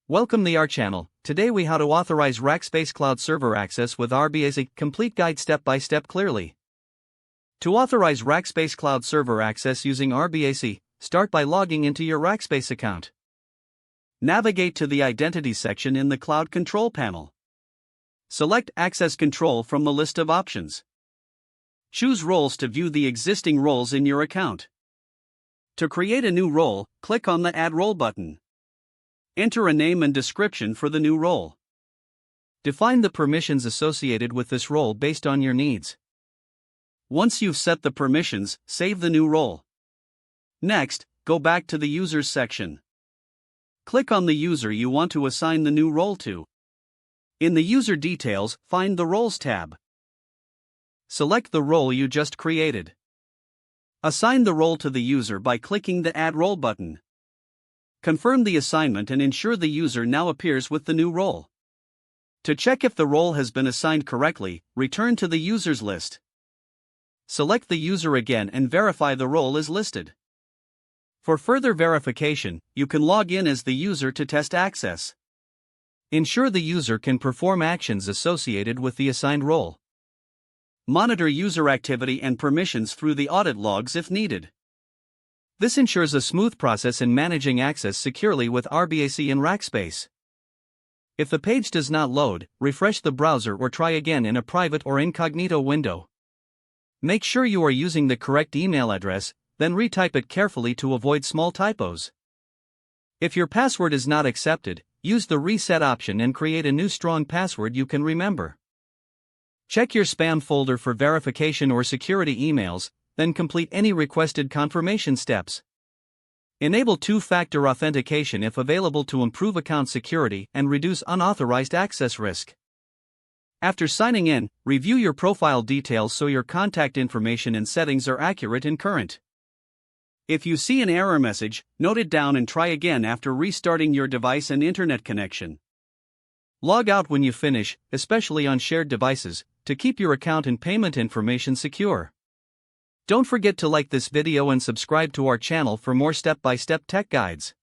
Welcome to our channel. Today we how to authorize Rackspace Cloud server access with RBAC, complete guide step by step clearly. To authorize Rackspace Cloud server access using RBAC, start by logging into your Rackspace account. Navigate to the Identities section in the Cloud Control panel. Select Access Control from the list of options. Choose Roles to view the existing roles in your account. To create a new role, click on the Add Role button. Enter a name and description for the new role. Define the permissions associated with this role based on your needs. Once you've set the permissions, save the new role. Next, go back to the Users section. Click on the user you want to assign the new role to. In the User Details, find the Roles tab. Select the role you just created. Assign the role to the user by clicking the Add Role button. Confirm the assignment and ensure the user now appears with the new role. To check if the role has been assigned correctly, return to the Users list. Select the user again and verify the role is listed. For further verification, you can log in as the user to test access. Ensure the user can perform actions associated with the assigned role. Monitor user activity and permissions through the audit logs if needed. This ensures a smooth process in managing access securely with RBAC in Rackspace. If the page does not load, refresh the browser or try again in a private or incognito window. Make sure you are using the correct email address, then retype it carefully to avoid small typos. If your password is not accepted, use the reset option and create a new strong password you can remember. Check your spam folder for verification or security emails, then complete any requested confirmation steps. Enable two-factor authentication if available to improve account security and reduce unauthorized access risk. After signing in, review your profile details so your contact information and settings are accurate and current. If you see an error message, note it down and try again after restarting your device and internet connection. Log out when you finish, especially on shared devices, to keep your account and payment information secure. Don't forget to like this video and subscribe to our channel for more step-by-step tech guides.